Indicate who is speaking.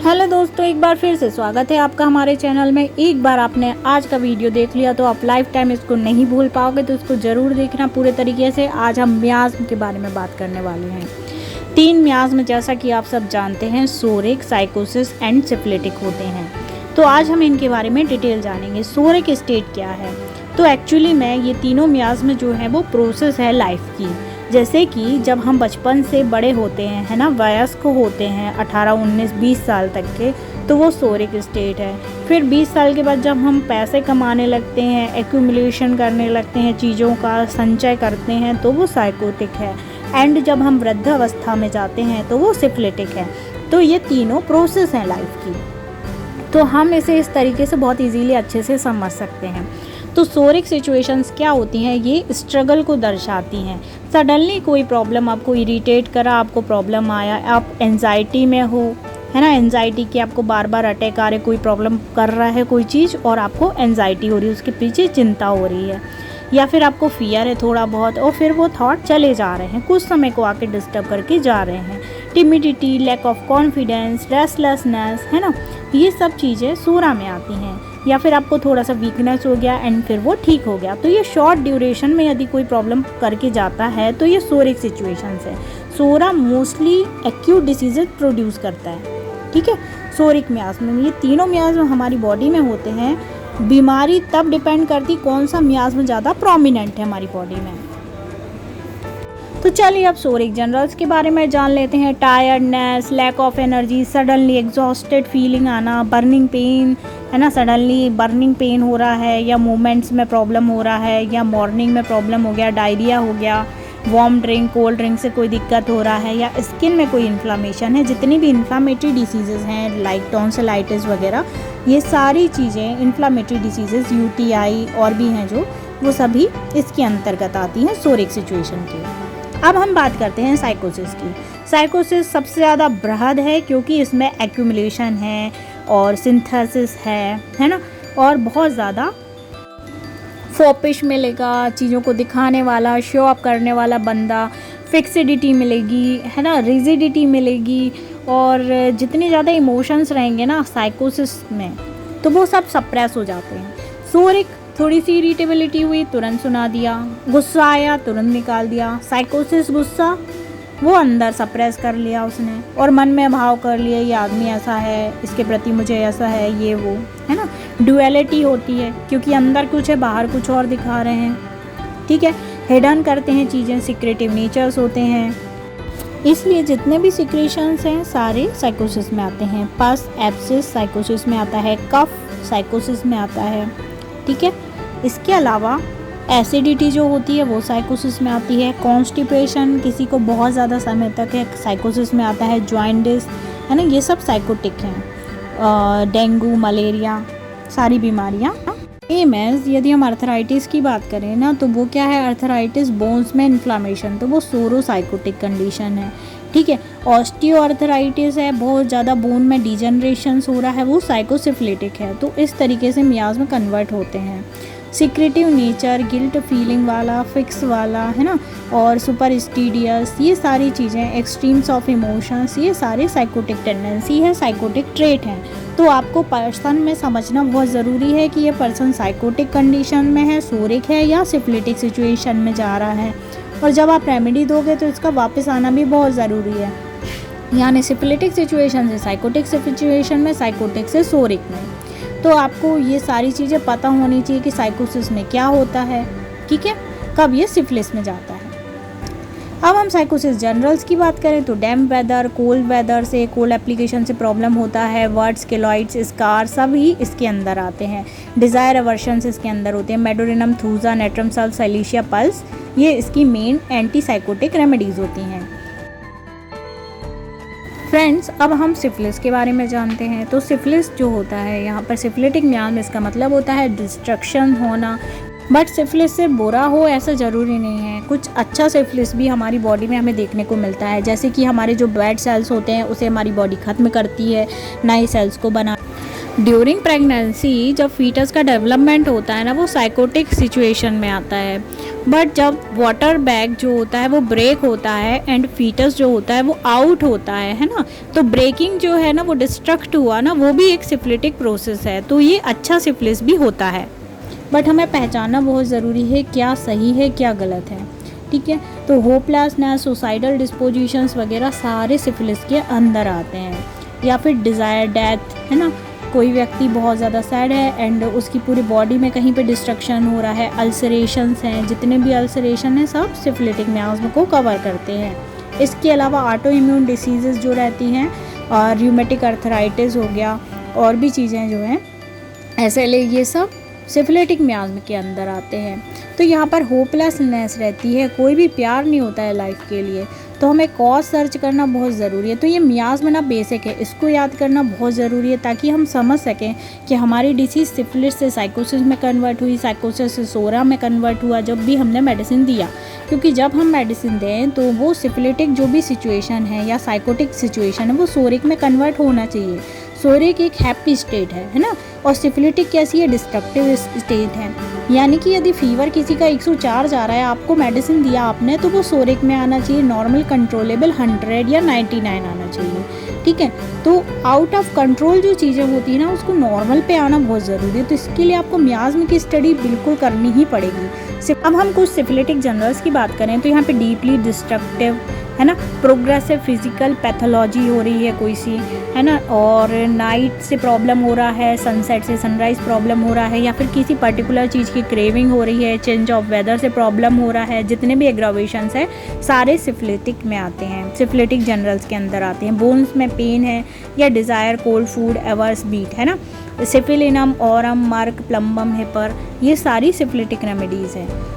Speaker 1: Hello दोस्तों, एक बार फिर से स्वागत है आपका हमारे चैनल में। एक बार आपने आज का वीडियो देख लिया तो आप लाइफ टाइम इसको नहीं भूल पाओगे, तो इसको ज़रूर देखना पूरे तरीके से। आज हम मियाज़्म के बारे में बात करने वाले हैं। 3 मियाज़्म जैसा कि आप सब जानते हैं, सोरिक, साइकोसिस एंड सिफिलिटिक होते हैं। तो आज हम इनके बारे में डिटेल जानेंगे। सोरिक स्टेट क्या है? तो एक्चुअली में ये तीनों मियाज़्म जो है वो प्रोसेस है लाइफ की। जैसे कि जब हम बचपन से बड़े होते हैं, है ना, वयस्क होते हैं 18, 19, 20 साल तक के, तो वो सोरिक स्टेट है। फिर 20 साल के बाद जब हम पैसे कमाने लगते हैं, एक्यूमुलेशन करने लगते हैं, चीज़ों का संचय करते हैं, तो वो साइकोटिक है। एंड जब हम वृद्ध अवस्था में जाते हैं तो वो सिफिलिटिक है। तो ये तीनों प्रोसेस हैं लाइफ की। तो हम इसे इस तरीके से बहुत इजीली अच्छे से समझ सकते हैं। तो सोरिक सिचुएशंस क्या होती हैं? ये स्ट्रगल को दर्शाती हैं। सडनली कोई प्रॉब्लम आपको इरिटेट करा, आपको प्रॉब्लम आया, आप एंजाइटी में हो, है ना, एंजाइटी की आपको बार बार अटैक आ रहे, कोई प्रॉब्लम कर रहा है कोई चीज़ और आपको एंजाइटी हो रही है, उसके पीछे चिंता हो रही है, या फिर आपको फियर है थोड़ा बहुत और फिर वो थॉट चले जा रहे हैं, कुछ समय को आके डिस्टर्ब करके जा रहे हैं। Timidity, lack of confidence, restlessness, है ना, ये सब चीज़ें सोरा में आती हैं। या फिर आपको थोड़ा सा वीकनेस हो गया एंड फिर वो ठीक हो गया। तो ये शॉर्ट ड्यूरेशन में यदि कोई प्रॉब्लम करके जाता है तो ये सोरिक सिचुएशंस है। सोरा मोस्टली एक्यूट डिसीजेज प्रोड्यूस करता है, ठीक है। सोरिक मियाज़्म में ये तीनों मियाज़्म हमारी बॉडी में होते हैं। बीमारी तब डिपेंड करती कौन सा मियाज़्म ज़्यादा प्रोमिनेंट है हमारी बॉडी में। तो चलिए अब सोरिक जनरल्स के बारे में जान लेते हैं। Tiredness, lack of energy, suddenly exhausted feeling आना, बर्निंग पेन, है ना, सडनली बर्निंग पेन हो रहा है, या मूवमेंट्स में प्रॉब्लम हो रहा है, या मॉर्निंग में प्रॉब्लम हो गया, डायरिया हो गया, वार्म ड्रिंक, कोल्ड ड्रिंक से कोई दिक्कत हो रहा है, या स्किन में कोई इन्फ्लामेशन है। जितनी भी इन्फ्लामेटरी डिसीजेज़ हैं लाइक टॉन्सिलाइटिस वगैरह, ये सारी चीज़ें इन्फ्लामेटरी डिसीजेज़, यूटीआई और भी हैं जो, वो सभी इसके अंतर्गत आती हैं सोरिक सिचुएशन की। अब हम बात करते हैं साइकोसिस की। साइकोसिस सबसे ज़्यादा बृहद है क्योंकि इसमें एक्यूमुलेशन है और सिंथेसिस है ना, और बहुत ज़्यादा फोपिश मिलेगा, चीज़ों को दिखाने वाला, शो अप करने वाला बंदा, फिक्सिडिटी मिलेगी, है ना, रिजिडिटी मिलेगी, और जितने ज़्यादा इमोशंस रहेंगे ना साइकोसिस में तो वो सब सप्रेस हो जाते हैं। सोरिक थोड़ी सी इरिटेबिलिटी हुई, तुरंत सुना दिया, गुस्सा आया, तुरंत निकाल दिया। साइकोसिस गुस्सा वो अंदर सप्रेस कर लिया उसने और मन में भाव कर लिया, ये आदमी ऐसा है, इसके प्रति मुझे ऐसा है, ये वो, है ना। ड्यूअलिटी होती है क्योंकि अंदर कुछ है, बाहर कुछ और दिखा रहे हैं, ठीक है। हिडन करते हैं चीज़ें, सीक्रेटिव नेचर्स होते हैं। इसलिए जितने भी सिक्रेशंस हैं सारे साइकोसिस में आते हैं। पस, एब्सिस साइकोसिस में आता है, कफ साइकोसिस में आता है, ठीक है। इसके अलावा एसिडिटी जो होती है वो साइकोसिस में आती है। कॉन्स्टिपेशन, किसी को बहुत ज़्यादा समय तक है, साइकोसिस में आता है। जॉइंटिस, है ना, ये सब साइकोटिक हैं। डेंगू, मलेरिया, सारी बीमारियाँ। एमएस, यदि हम अर्थराइटिस की बात करें ना, तो वो क्या है? अर्थराइटिस, बोन्स में इन्फ्लामेशन, तो वो सोरोसाइकोटिक कंडीशन है, ठीक है। ऑस्टियोआर्थराइटिस है, बहुत ज़्यादा बोन में डिजनरेशंस हो रहा है, वो साइकोसिफिलिटिक है। तो इस तरीके से मियाज़ में कन्वर्ट होते हैं। सीक्रेटिव नेचर, गिल्ट फीलिंग वाला, फिक्स वाला, है ना, और सुपरस्टिडियस, ये सारी चीज़ें, एक्सट्रीम्स ऑफ इमोशंस, ये सारे साइकोटिक टेंडेंसी है, साइकोटिक ट्रेट हैं। तो आपको पर्सन में समझना बहुत ज़रूरी है कि ये पर्सन साइकोटिक कंडीशन में है, सोरिक है, या सिफिलिटिक सिचुएशन में जा रहा है। और जब आप रेमेडी दोगे तो इसका वापस आना भी बहुत ज़रूरी है, यानी सिफिलिटिक सिचुएशन से साइकोटिक सिचुएशन में, साइकोटिक से सोरिक में। तो आपको ये सारी चीज़ें पता होनी चाहिए कि साइकोसिस में क्या होता है, ठीक है, कब ये सिफिलिस में जाता है। अब हम साइकोसिस जनरल्स की बात करें तो डैम्प वेदर, कोल्ड वेदर से, कोल्ड एप्लीकेशन से प्रॉब्लम होता है। वर्ड्स, केलॉइड्स, स्कार, सभी इसके अंदर आते हैं। डिज़ायर, अवर्शंस इसके अंदर होते हैं। Medorrhinum, thuja, natrum sulph, silicea, puls, ये इसकी मेन एंटी साइकोटिक रेमेडीज़ होती हैं। फ्रेंड्स, अब हम सिफिलिस के बारे में जानते हैं। तो सिफिलिस जो होता है, यहाँ पर सिफिलिटिक मियाज़, इसका मतलब होता है डिस्ट्रक्शन होना। बट सिफिलिस से बुरा हो ऐसा ज़रूरी नहीं है, कुछ अच्छा सिफिलिस भी हमारी बॉडी में हमें देखने को मिलता है। जैसे कि हमारे जो बैड सेल्स होते हैं उसे हमारी बॉडी ख़त्म करती है, नए सेल्स को बना। ड्यूरिंग प्रेगनेंसी जब फीटस का डेवलपमेंट होता है ना, वो साइकोटिक सिचुएशन में आता है। बट जब वाटर बैग जो होता है वो ब्रेक होता है एंड फीटस जो होता है वो आउट होता है ना, तो ब्रेकिंग जो है ना, वो डिस्ट्रक्ट हुआ ना, वो भी एक सिफिलिटिक प्रोसेस है। तो ये अच्छा सिफिलिस भी होता है, बट हमें पहचानना बहुत ज़रूरी है क्या सही है क्या गलत है। ठीक है, तो होपलेसनेस, सुसाइडल डिस्पोजिशंस वगैरह सारे सिफिलिस के अंदर आते हैं। या फिर डिज़ायर डेथ, है ना, कोई व्यक्ति बहुत ज़्यादा सैड है एंड उसकी पूरी बॉडी में कहीं पे डिस्ट्रक्शन हो रहा है, अल्सरेशंस हैं, जितने भी अल्सरेशन हैं सब सिफिलिटिक मियास्म को कवर करते हैं। इसके अलावा ऑटो इम्यून डिसीज़ जो रहती हैं, और र्यूमेटिक अर्थराइटिस हो गया, और भी चीज़ें जो हैं SLA, ये सब सिफिलिटिक मियास्म के अंदर आते हैं। तो यहाँ पर होपलेसनेस रहती है, कोई भी प्यार नहीं होता है लाइफ के लिए, तो हमें कॉज सर्च करना बहुत ज़रूरी है। तो ये मियास्म ना बेसिक है, इसको याद करना बहुत ज़रूरी है ताकि हम समझ सकें कि हमारी डिसीज़ सिफिलिस से साइकोसिस में कन्वर्ट हुई, साइकोसिस से सोरा में कन्वर्ट हुआ जब भी हमने मेडिसिन दिया। क्योंकि जब हम मेडिसिन दें तो वो सिफिलिटिक जो भी सिचुएशन है या साइकोटिक सिचुएशन है वो सोरिक में कन्वर्ट होना चाहिए। सोरिक एक हैप्पी स्टेट है ना, और सिफिलिटिक कैसी है, डिस्ट्रक्टिव स्टेट है। यानी कि यदि फीवर किसी का 104 जा रहा है, आपको मेडिसिन दिया आपने, तो वो सोरिक में आना चाहिए, नॉर्मल कंट्रोलेबल 100 या 99 आना चाहिए। ठीक है, तो आउट ऑफ कंट्रोल जो चीज़ें होती है ना, उसको नॉर्मल पे आना बहुत ज़रूरी है। तो इसके लिए आपको मियास्म की स्टडी बिल्कुल करनी ही पड़ेगी। अब हम कुछ सिफिलिटिक जनरल्स की बात करें तो यहाँ पे डीपली डिस्ट्रक्टिव, है ना, प्रोग्रेसिव फिजिकल पैथोलॉजी हो रही है कोई सी, है ना, और नाइट से प्रॉब्लम हो रहा है, सनसेट से सनराइज़ प्रॉब्लम हो रहा है, या फिर किसी पर्टिकुलर चीज़ की क्रेविंग हो रही है, चेंज ऑफ वेदर से प्रॉब्लम हो रहा है, जितने भी एग्रावेशंस है सारे सिफिलिटिक में आते हैं, सिफिलिटिक जनरल्स के अंदर आते हैं। बोन्स में पेन है या desire cold food, averse beet, है ना, syphilinum, aurum, merc, plumbum, hepar, ये सारी सिफिलिटिक रेमेडीज़ हैं।